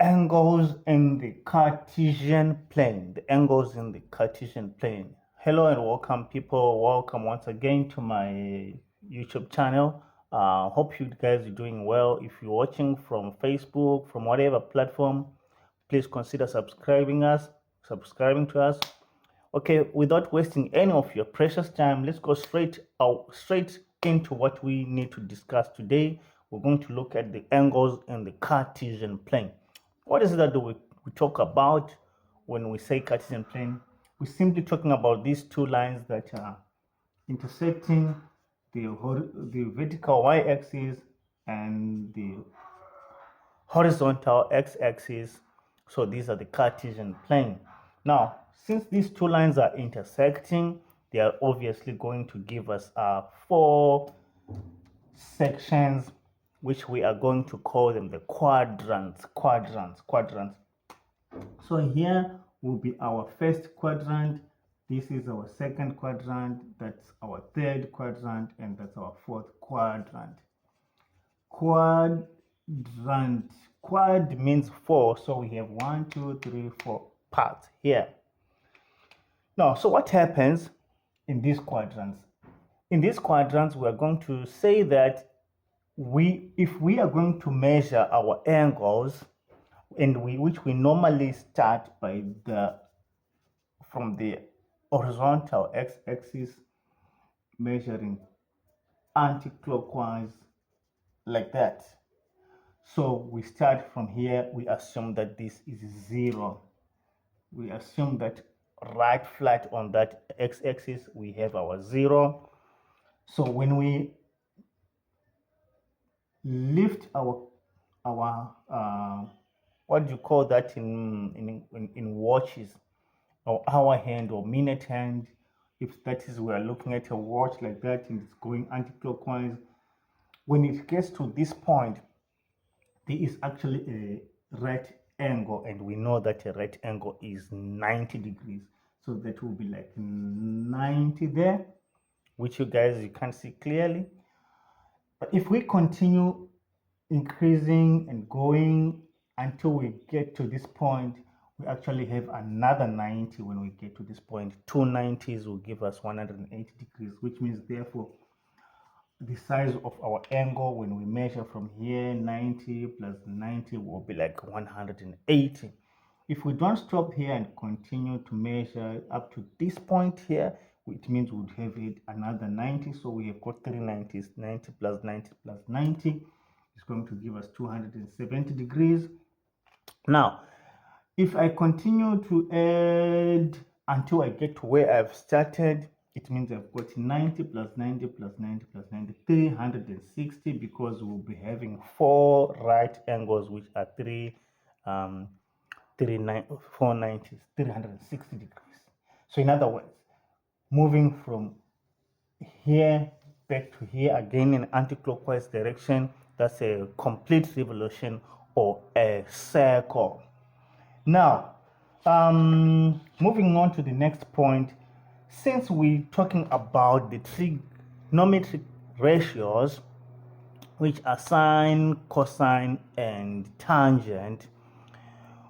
angles in the Cartesian plane. The angles in the Cartesian plane. Hello and welcome, people. Welcome once again to my YouTube channel. Hope you guys are doing well. If you're watching from Facebook, from whatever platform, please consider subscribing to us. Okay, without wasting any of your precious time, let's go straight into what we need to discuss today. We're going to look at the angles in the Cartesian plane. What is it that we talk about when we say Cartesian plane? We're simply talking about these two lines that are intersecting the vertical y-axis and the horizontal x-axis. So these are the Cartesian plane. Now, since these two lines are intersecting, they are obviously going to give us four sections, which we are going to call them the quadrants. So here will be our first quadrant. This is our second quadrant. That's our third quadrant, and that's our fourth quadrant. Quadrant. Quad means four, so we have 1, 2, 3, 4 parts here. Now, so what happens in these quadrants? In these quadrants, we are going to say that if we are going to measure our angles, which we normally start from the horizontal x-axis, measuring anti-clockwise like that. So we start from here. We assume that this is 0. We assume that right flat on that x-axis we have our 0. So when we lift our what do you call that in watches, or hour hand or minute hand, if that is we are looking at a watch like that and it's going anti-clockwise, when it gets to this point, there is actually a right angle, and we know that a right angle is 90 degrees. So that will be like 90 there, which you can't see clearly. But if we continue increasing and going until we get to this point, we actually have another 90. When we get to this point, two 90s will give us 180 degrees, which means therefore the size of our angle when we measure from here, 90 plus 90 will be like 180. If we don't stop here and continue to measure up to this point here, it means we'd have it another 90. So we have got three 90s. 90 plus 90 plus 90 is going to give us 270 degrees. Now, if I continue to add until I get to where I've started, it means I've got 90 plus 90 plus 90 plus 90, 360, because we'll be having four right angles, which are 490s, 360 degrees. So in other words, moving from here back to here again in anti-clockwise direction, that's a complete revolution or a circle. Now, moving on to the next point, since we're talking about the trigonometric ratios, which are sine, cosine, and tangent,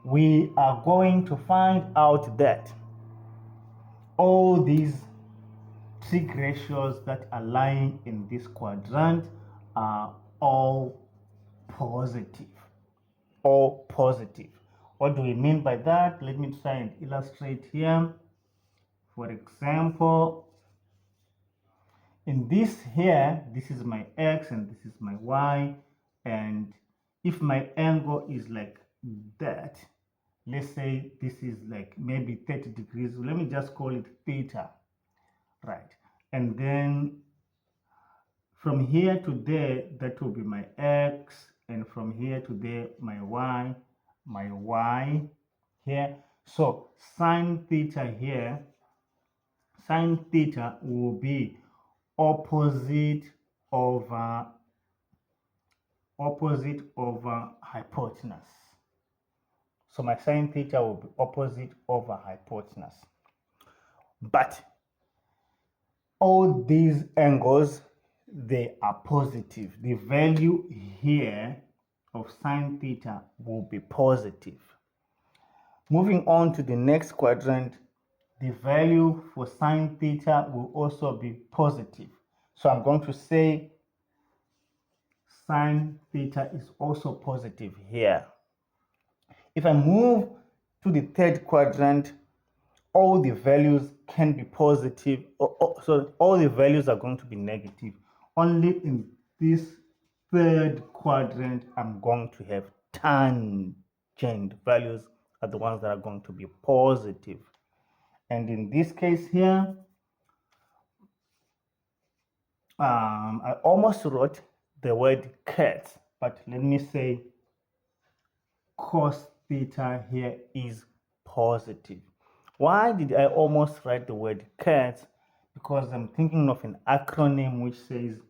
we are going to find out that all these trig ratios that are lying in this quadrant are all positive. All positive. What do we mean by that? Let me try and illustrate here. For example, in this here, this is my x and this is my y, and if my angle is like that, let's say this is like maybe 30 degrees, let me just call it theta, right? And then from here to there, that will be my x, and from here to there, my y here. So sine theta here, sine theta will be opposite over hypotenuse. So my sine theta will be opposite over hypotenuse. But all these angles, they are positive. The value here of sine theta will be positive. Moving on to the next quadrant, the value for sine theta will also be positive. So I'm going to say sine theta is also positive here. If I move to the third quadrant, all the values can be positive, so all the values are going to be negative. Only in this third quadrant, I'm going to have tangent values are the ones that are going to be positive. And in this case here, I almost wrote the word cat, but let me say cos theta here is positive. Why did I almost write the word cat? Because I'm thinking of an acronym which says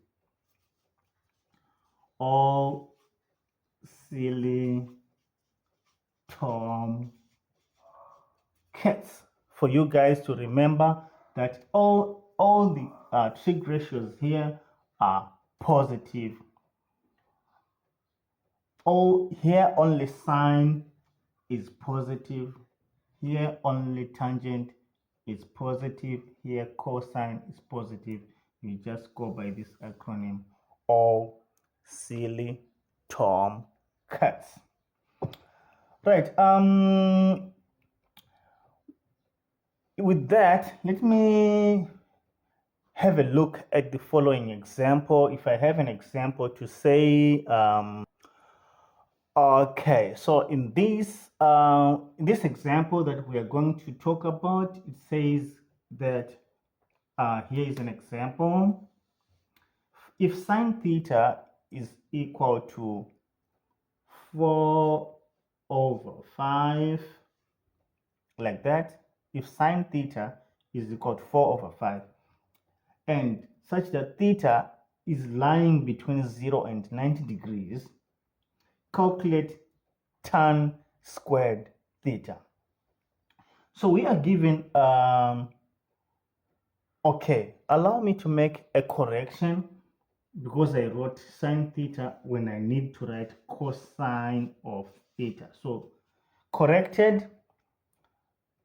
all silly Tom cats. For you guys to remember that all the trig ratios here are positive. All here only sine is positive. Here only tangent is positive. Here cosine is positive. You just go by this acronym, all silly Tom cats. Right. With that, let me have a look at the following example. If I have an example to say, okay, so in this example that we are going to talk about, it says that here is an example. If sine theta is equal to 4 over 5, like that, if sine theta is equal to 4 over 5, and such that theta is lying between 0 and 90 degrees, calculate tan squared theta. So we are given, okay, allow me to make a correction because I wrote sine theta when I need to write cosine of theta. So corrected,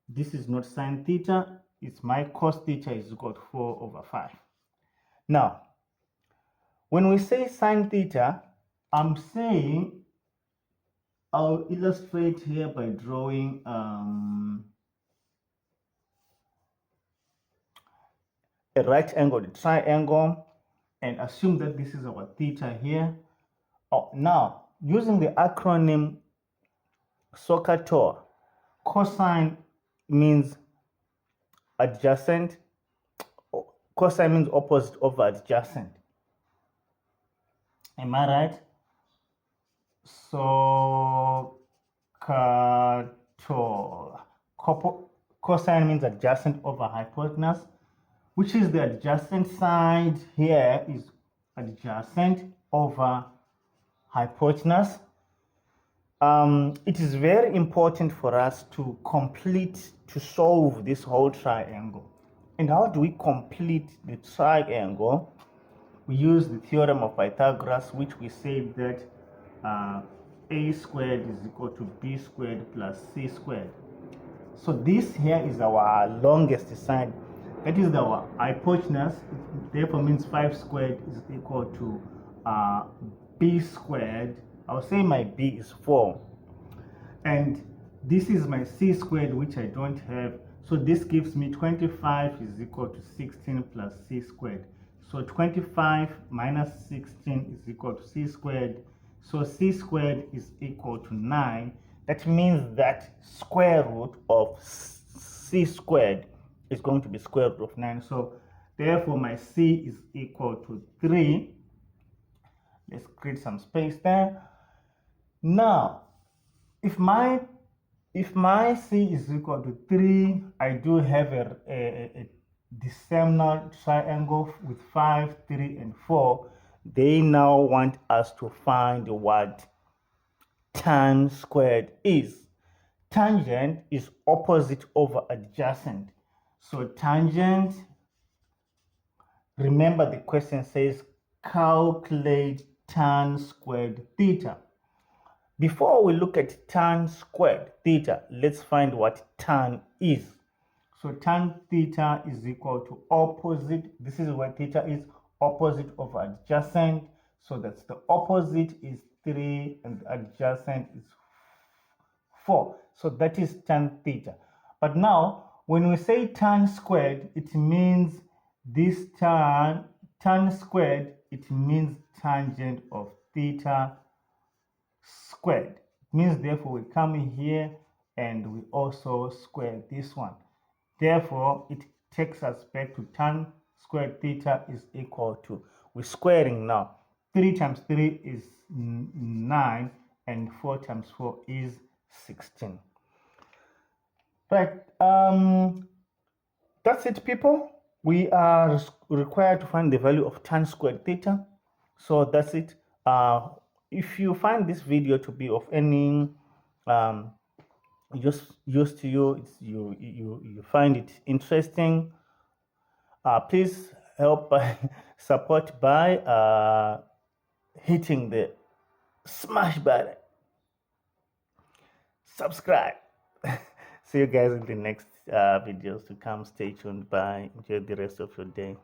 this is not sine theta, it's my cos theta is equal to 4 over 5. Now, when we say sine theta, I'm saying, I'll illustrate here by drawing a right-angled triangle and assume that this is our theta here. Oh, now, using the acronym SOHCAHTOA, cosine means adjacent, cosine means opposite over adjacent. Am I right? SOHCAHTOA. Cosine means adjacent over hypotenuse, which is the adjacent side here is adjacent over hypotenuse. It is very important for us to solve this whole triangle. And how do we complete the triangle? We use the theorem of Pythagoras, which we said that a squared is equal to b squared plus c squared. So this here is our longest side. That is our hypotenuse. It therefore means 5 squared is equal to b squared. I'll say my b is 4. And this is my c squared, which I don't have. So this gives me 25 is equal to 16 plus c squared. So 25 minus 16 is equal to c squared. So c squared is equal to 9. That means that square root of c squared is going to be square root of 9. So therefore my c is equal to 3. Let's create some space there. Now, if my c is equal to 3, I do have a diagonal triangle with 5, 3, and 4. They now want us to find what tan squared is. Tangent is opposite over adjacent. So tangent, remember the question says calculate tan squared theta. Before we look at tan squared theta, let's find what tan is. So tan theta is equal to opposite. This is where theta is opposite of adjacent. So that's the opposite is 3 and adjacent is 4. So that is tan theta. But now, when we say tan squared, it means this tan squared, it means tangent of theta squared. It means therefore we come in here and we also square this one. Therefore, it takes us back to tan squared theta is equal to, we're squaring now. 3 times 3 is 9 and 4 times 4 is 16. Right, that's it, people. We are required to find the value of tan squared theta. So that's it. If you find this video to be of any use to you, you find it interesting, please help support by hitting the smash button, subscribe. See you guys in the next videos to come. Stay tuned. Bye. Enjoy the rest of your day.